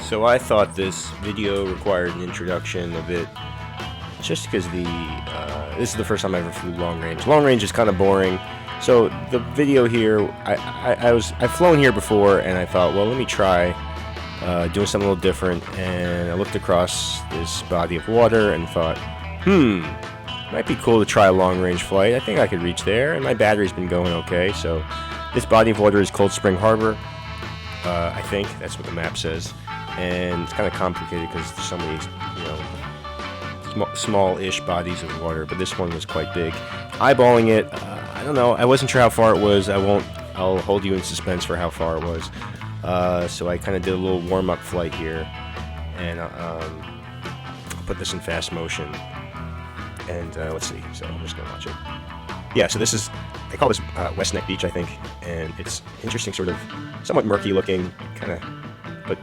So I thought this video required an introduction a bit, just because this is the first time I ever flew long range. Long range is kind of boring. So the video here, I've flown here before, and I thought, well, let me try doing something a little different. And I looked across this body of water and thought, might be cool to try a long range flight. I think I could reach there, and my battery's been going okay. So this body of water is Cold Spring Harbor. I think that's what the map says, and it's kind of complicated because there's so many, small-ish bodies of water, but this one was quite big. Eyeballing it, I don't know. I wasn't sure how far it was. I'll hold you in suspense for how far it was. So I kind of did a little warm-up flight here, and I'll put this in fast motion. And let's see. So I'm just gonna watch it. Yeah. So this is, they call this West Neck Beach, I think, and it's interesting, sort of somewhat murky looking, kind of, but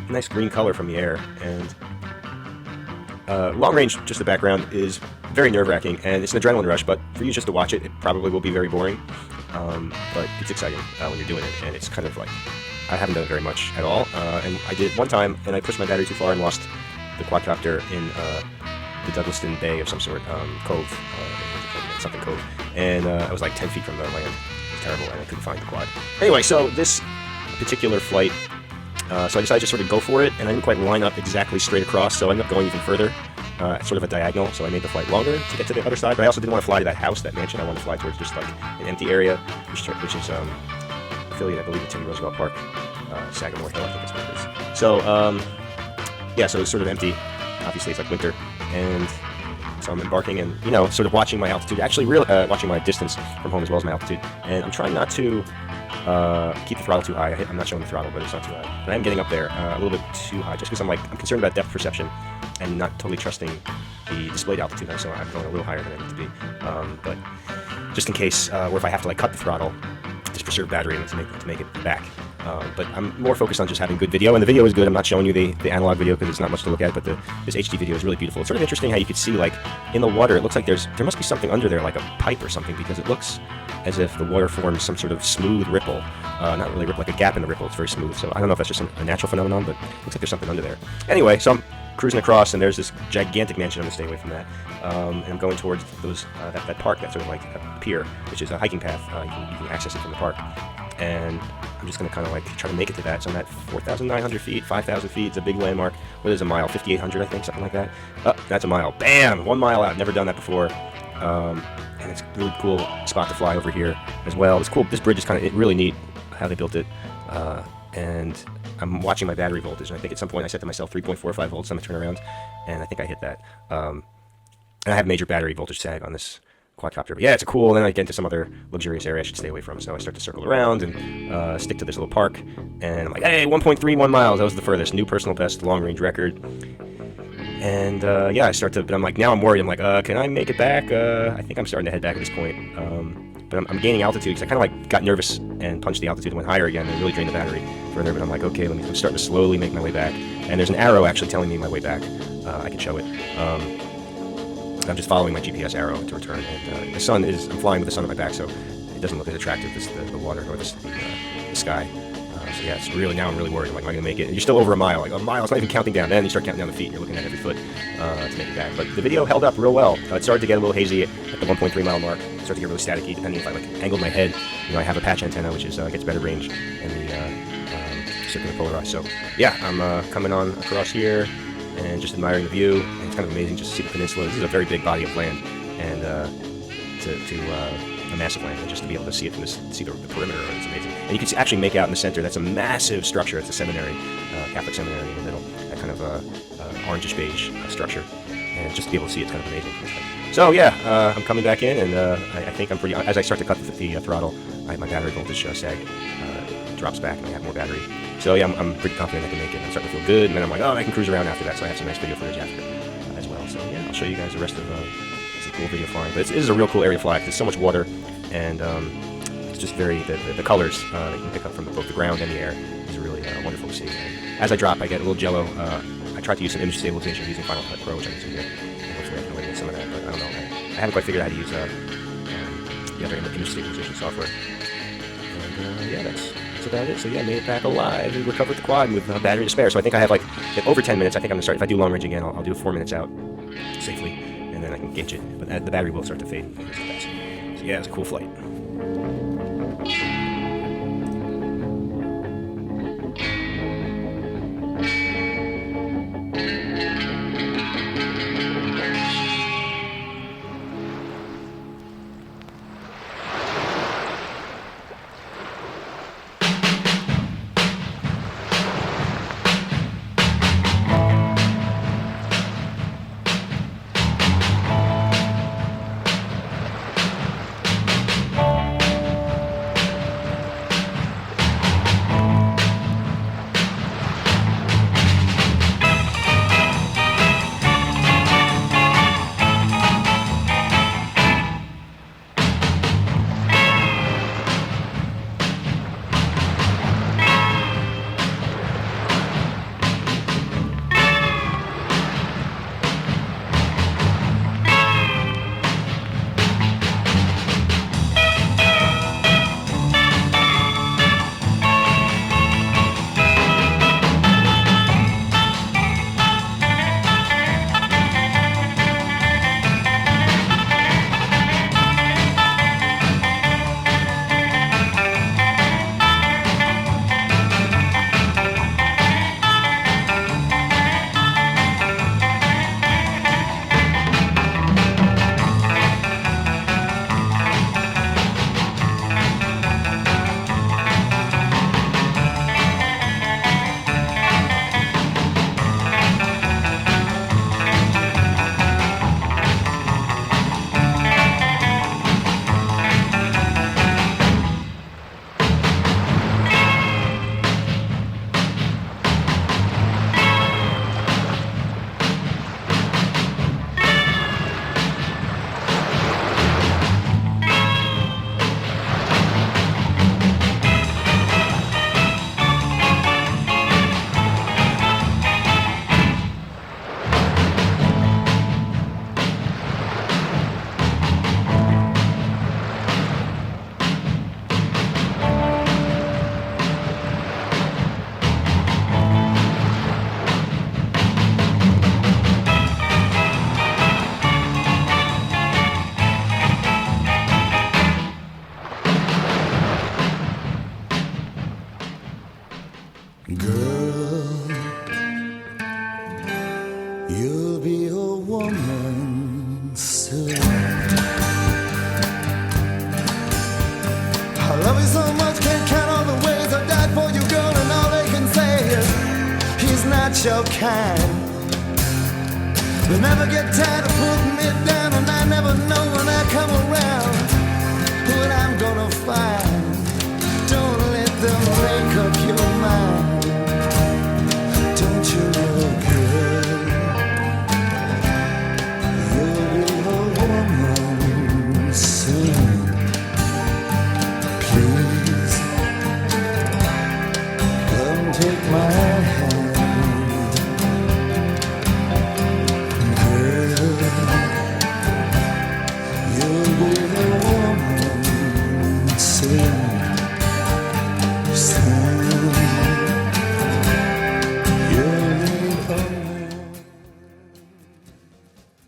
nice green color from the air. And long range, just the background, is very nerve-wracking, and it's an adrenaline rush. But for you just to watch it, it probably will be very boring. But it's exciting when you're doing it, and it's kind of like, I haven't done it very much at all. And I did it one time, and I pushed my battery too far and lost the quadcopter in the Douglaston Bay of some sort, cove, something cove, and I was like 10 feet from the land. It was terrible, and I couldn't find the quad. Anyway, so this particular flight, so I decided to sort of go for it, and I didn't quite line up exactly straight across, so I ended up going even further, sort of a diagonal, so I made the flight longer to get to the other side, but I also didn't want to fly to that house, that mansion. I wanted to fly towards just like an empty area, which is affiliate, I believe, with Teddy Roosevelt Park, Sagamore Hill, I think that's what it is. So, yeah, so it's sort of empty. Obviously, it's like winter, and so I'm embarking and, sort of watching my altitude, actually watching my distance from home as well as my altitude, and I'm trying not to keep the throttle too high. I'm not showing the throttle, but it's not too high. But I am getting up there a little bit too high, just because I'm concerned about depth perception and not totally trusting the displayed altitude, so I'm going a little higher than I need to be. But just in case, or if I have to cut the throttle, just preserve battery and to make it back. But I'm more focused on just having good video, and the video is good. I'm not showing you the analog video because it's not much to look at, but this HD video is really beautiful. It's sort of interesting how you could see, like, in the water, it looks like there must be something under there, like a pipe or something, because it looks as if the water forms some sort of smooth ripple. Not really ripple, like a gap in the ripple. It's very smooth, so I don't know if that's just a natural phenomenon, but it looks like there's something under there. Anyway, so I'm cruising across, and there's this gigantic mansion. I'm going to stay away from that. And I'm going towards that park, that's sort of like a pier, which is a hiking path. You can access it from the park. And I'm just going to kind of like try to make it to that. So I'm at 4,900 feet, 5,000 feet. It's a big landmark. What is a mile? 5,800, I think, something like that. Oh, that's a mile. Bam! 1 mile out. Never done that before. And it's a really cool spot to fly over here as well. It's cool. This bridge is really neat how they built it. And I'm watching my battery voltage. And I think at some point I set to myself 3.45 volts. I'm going to turn around. And I think I hit that. And I have major battery voltage sag on this quadcopter, but yeah, it's cool. Then I get into some other luxurious area I should stay away from, so I start to circle around and stick to this little park, and I'm like, hey, 1.31 miles, that was the furthest, new personal best, long-range record. And yeah, but I'm like, now I'm worried. I'm like, can I make it back? I think I'm starting to head back at this point, but I'm gaining altitude, because I kind of like got nervous and punched the altitude and went higher again and really drained the battery further, but I'm like, okay, I'm starting to slowly make my way back, and there's an arrow actually telling me my way back. I can show it. I'm just following my GPS arrow to return, and I'm flying with the sun on my back, so it doesn't look as attractive as the water or the sky. So yeah, now I'm really worried. I'm like, am I going to make it? And you're still over a mile. Like, a mile, it's not even counting down. Then you start counting down the feet, and you're looking at every foot to make it back. But the video held up real well. It started to get a little hazy at the 1.3 mile mark. It started to get really staticky, depending if I angled my head. I have a patch antenna, which gets better range in the circular polarized. So yeah, I'm coming on across here and just admiring the view. And it's kind of amazing just to see the peninsula. This is a very big body of land, and a massive land, and just to be able to see it from see the perimeter, it's amazing. And you can actually make out in the center, that's a massive structure. It's a seminary, Catholic seminary in the middle, that kind of orangish beige structure, and just to be able to see it's kind of amazing. So yeah, I'm coming back in, and I think I'm pretty, as I start to cut the throttle, my battery voltage sag drops back, and I have more battery. So yeah, I'm pretty confident I can make it. I'm starting to feel good, and then I'm like, oh, I can cruise around after that, so I have some nice video footage after as well. So yeah, I'll show you guys the rest of some cool video flying. But it is a real cool area to fly. There's so much water, and it's just the colors that you can pick up from both the ground and the air is really wonderful to see. And as I drop, I get a little jello. I tried to use some image stabilization using Final Cut Pro, which I'm using here, and hopefully I can eliminate some of that, but I don't know. I haven't quite figured out how to use the other image stabilization software. And yeah, that's about it. So yeah, made it back alive and recovered the quad with battery to spare. So I think I have like Get over 10 minutes, I think I'm going to start. If I do long range again, I'll do 4 minutes out safely, and then I can gauge it. But the battery will start to fade. So yeah, it's a cool flight. Girl, you'll be a woman soon. I love you so much, can't count all the ways I died for you, girl, and all they can say is he's not your kind. They never get tired of putting me down, and I never know when I come around what I'm gonna find. Don't let them make up your mind. Don't you know, girl, you'll be a woman soon. Please, come take my hand.